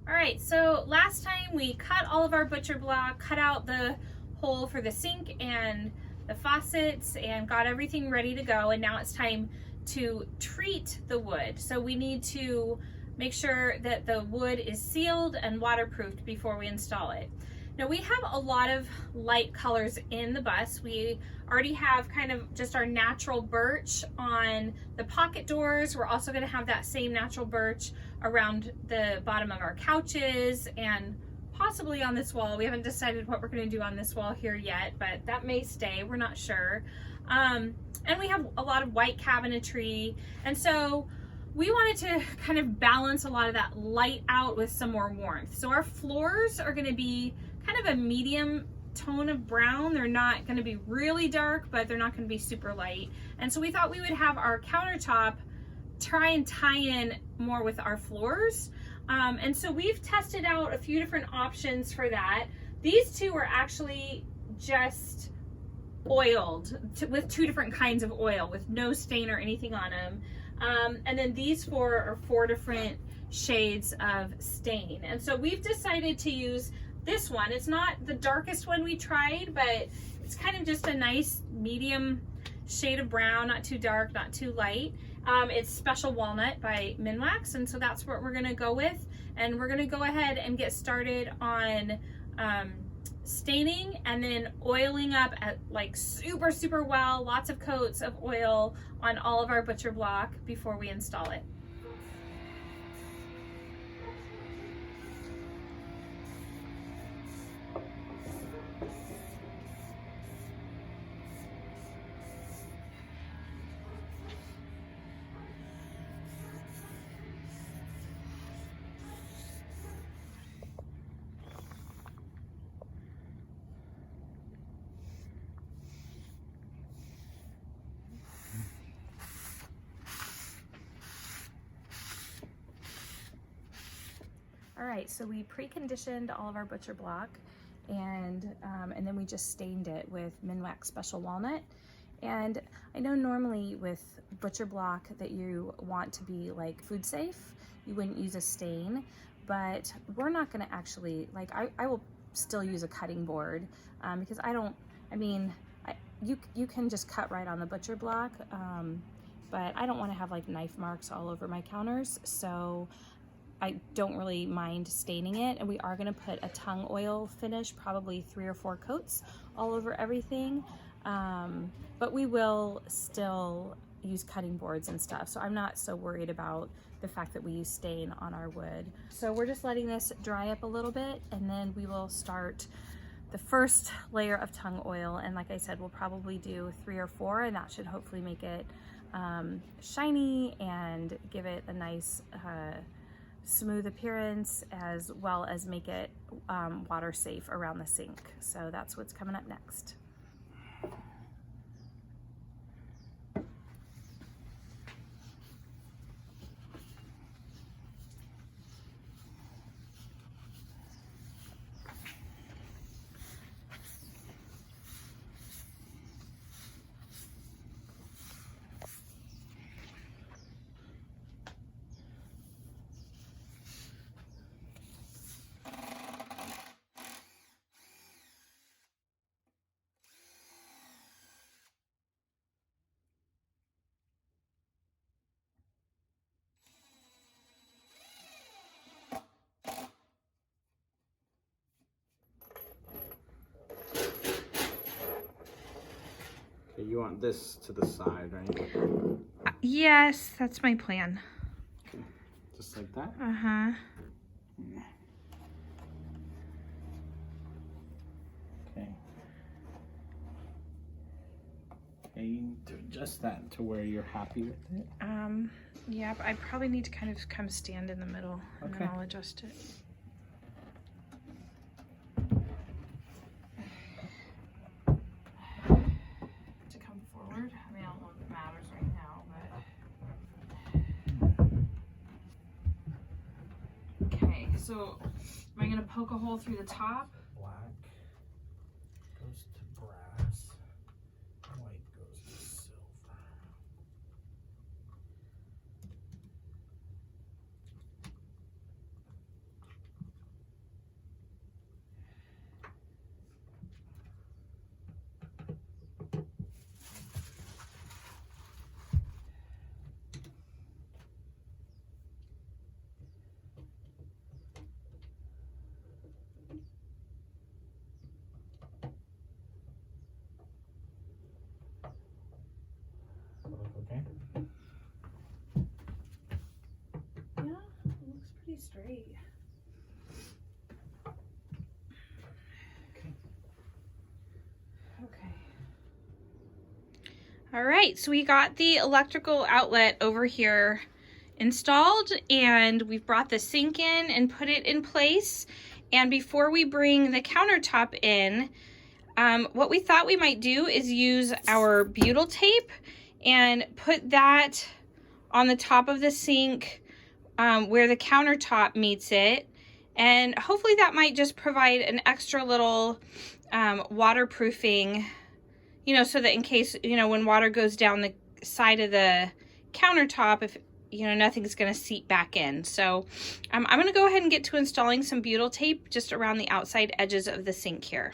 All right, so last time we cut all of our butcher block, cut out the hole for the sink and the faucets and got everything ready to go, and now it's time to treat the wood. So we need to make sure that the wood is sealed and waterproofed before we install it. Now we have a lot of light colors in the bus. We already have kind of just our natural birch on the pocket doors. We're also going to have that same natural birch around the bottom of our couches and possibly on this wall. We haven't decided what we're going to do on this wall here yet, but that may stay. We're not sure. And we have a lot of white cabinetry. And so we wanted to kind of balance a lot of that light out with some more warmth. So our floors are going to be kind of a medium tone of brown. They're not going to be really dark, but they're not going to be super light. And so we thought we would have our countertop try and tie in more with our floors. And so we've tested out a few different options for that. These two are actually just oiled with two different kinds of oil with no stain or anything on them. And then these four are four different shades of stain. And so we've decided to use this one. It's not the darkest one we tried, but it's kind of just a nice medium shade of brown, not too dark, not too light. It's Special Walnut by Minwax, and so that's what we're gonna go with. And we're gonna go ahead and get started on staining and then oiling up at like super well, lots of coats of oil on all of our butcher block before we install it. All right, so we pre-conditioned all of our butcher block and then we just stained it with Minwax Special Walnut. And I know normally with butcher block that you want to be like food safe, you wouldn't use a stain, but we're not gonna actually, like I will still use a cutting board because you can just cut right on the butcher block, but I don't wanna have like knife marks all over my counters, so I don't really mind staining it. And we are gonna put a tongue oil finish, probably 3 or 4 coats all over everything. But we will still use cutting boards and stuff. So I'm not so worried about the fact that we use stain on our wood. So we're just letting this dry up a little bit, and then we will start the first layer of tongue oil. And like I said, we'll probably do 3 or 4, and that should hopefully make it shiny and give it a nice smooth appearance, as well as make it water safe around the sink. So that's what's coming up next. You want this to the side, right? Yes, that's my plan. Okay. Just like that? Uh-huh. Okay. Okay, you need to adjust that to where you're happy with it. Yeah, but I probably need to kind of come stand in the middle, and Okay. then I'll adjust it. To come forward. I mean, I don't know if it matters right now, but. Okay, so am I gonna poke a hole through the top? Black goes to brass. White goes to silver. pretty straight. Okay. All right, so we got the electrical outlet over here installed, and we've brought the sink in and put it in place. And before we bring the countertop in, what we thought we might do is use our butyl tape and put that on the top of the sink where the countertop meets it. And hopefully that might just provide an extra little waterproofing, you know, so that in case, you know, when water goes down the side of the countertop, if, you know, nothing's going to seep back in. So I'm going to go ahead and get to installing some butyl tape just around the outside edges of the sink here.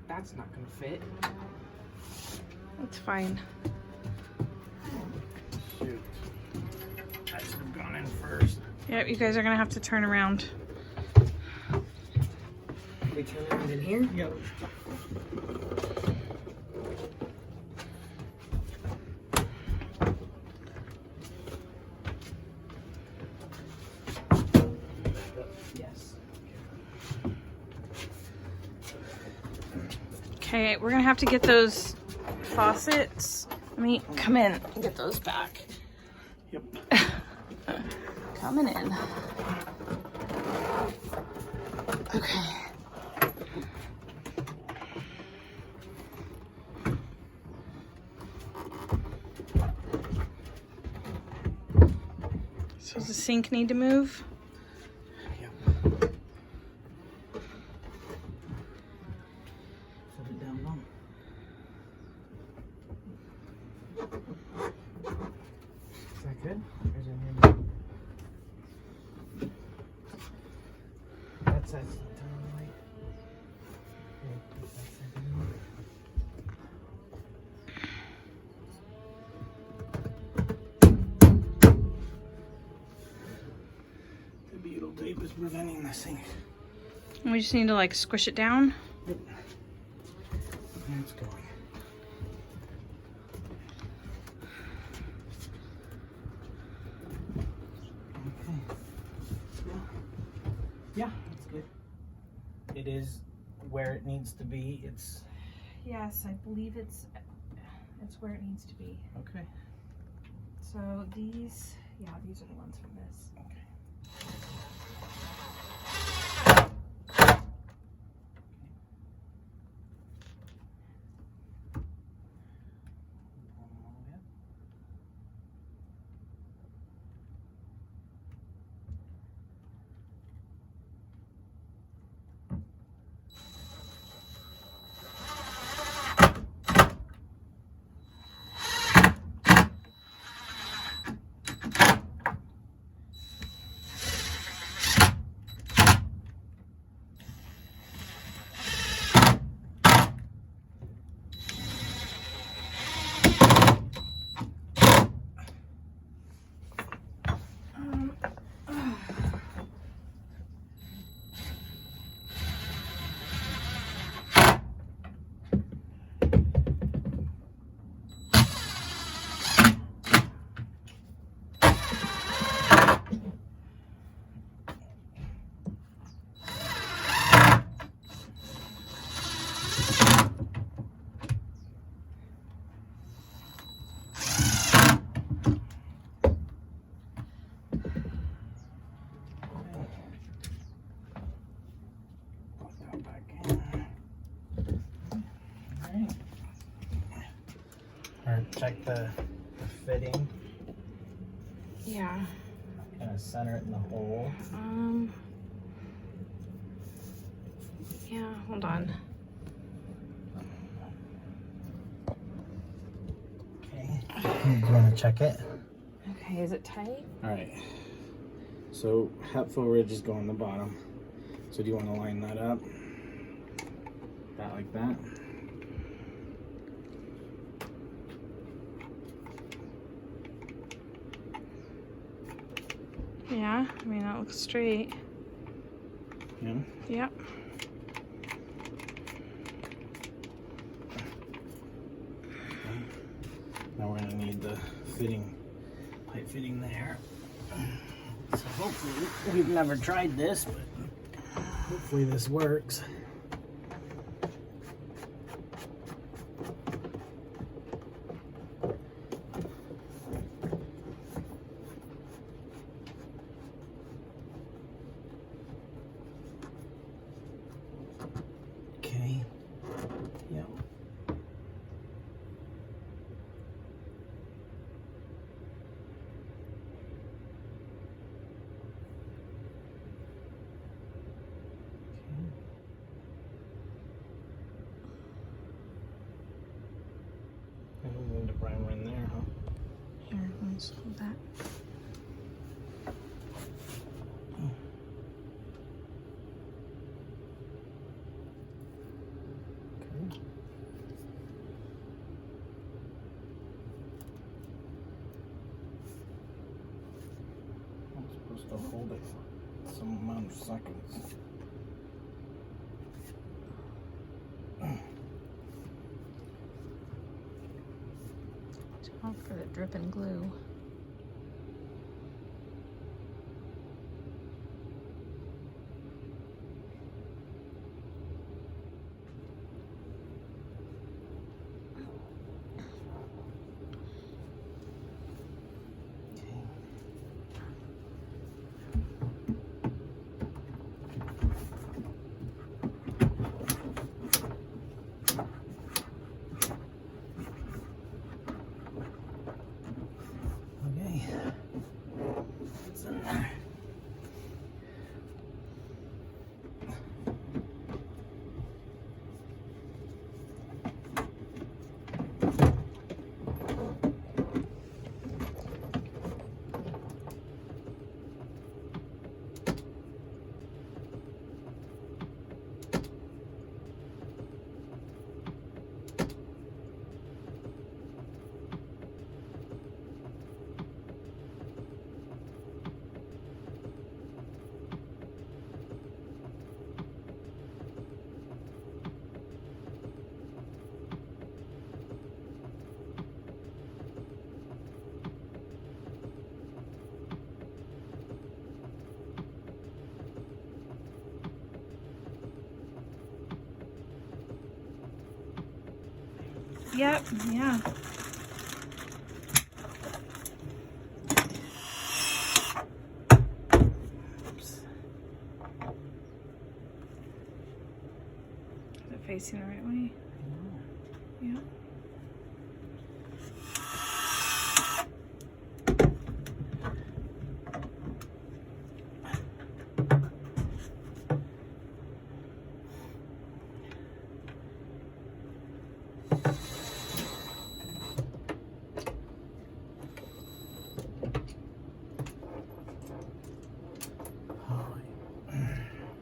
That's not gonna fit. That's fine. Shoot. I should have gone in first. Yep, you guys are gonna have to turn around. We turn around in here? Yep. Yes. Okay, we're gonna have to get those faucets. Let me come in and get those back. Yep. Coming in. Okay. So does the sink need to move? Yep. Set it down low. Is that good? Or is it maybe... That side's not turning right. Okay, put that side down. The butyl tape is preventing the sink. And we just need to like squish it down. Yep. And it's going. Okay. Yeah, that's good. It is where it needs to be. It's Yes, I believe it's where it needs to be. okay. So these, yeah, these are the ones from this. Okay. Alright. Or check the fitting. Yeah. Kind of center it in the hole. Yeah, hold on. Okay. Do you want to check it? Okay, is it tight? Alright. So helpful ridges go on the bottom. So do you want to line that up? That like that? Yeah, I mean that looks straight. Yeah? Yep. Now we're gonna need the fitting, pipe fitting there. So hopefully, we've never tried this, but hopefully this works. Okay, yeah. I don't need the primer in there, huh? Here, let's hold that. Okay. I'm supposed to hold it for some amount of seconds. Look for the dripping glue. Okay. What's in there? Yep, yeah. Oops. Is it facing the right way? Yeah.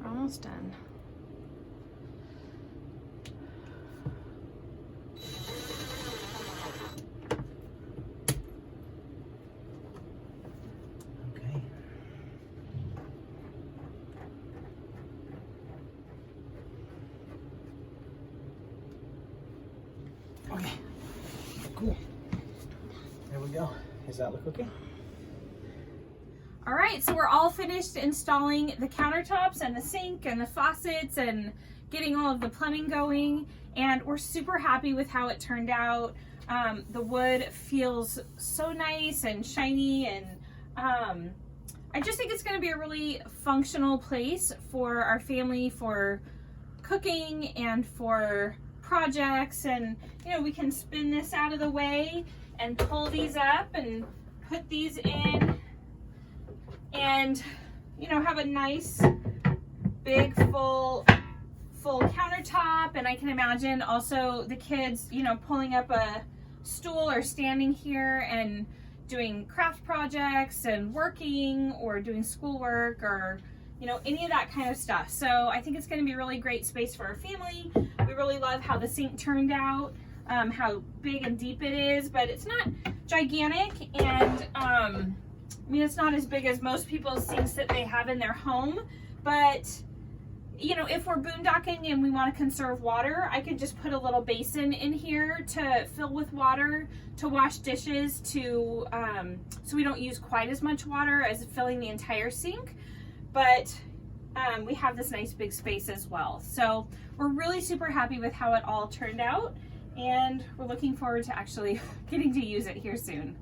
We're almost done. Okay. Okay. Cool. There we go. Does that look okay? All right, so we're all finished installing the countertops and the sink and the faucets and getting all of the plumbing going, and we're super happy with how it turned out. The wood feels so nice and shiny, and I just think it's going to be a really functional place for our family for cooking and for projects, and you know, we can spin this out of the way and pull these up and put these in, and you know, have a nice big full countertop. And I can imagine also the kids, you know, pulling up a stool or standing here and doing craft projects and working or doing schoolwork, or you know, any of that kind of stuff. So I think it's going to be a really great space for our family. We really love how the sink turned out, how big and deep it is, but it's not gigantic, and I mean, it's not as big as most people's sinks that they have in their home. But you know, if we're boondocking and we want to conserve water, I could just put a little basin in here to fill with water to wash dishes, to so we don't use quite as much water as filling the entire sink. But we have this nice big space as well. So we're really super happy with how it all turned out, and we're looking forward to actually getting to use it here soon.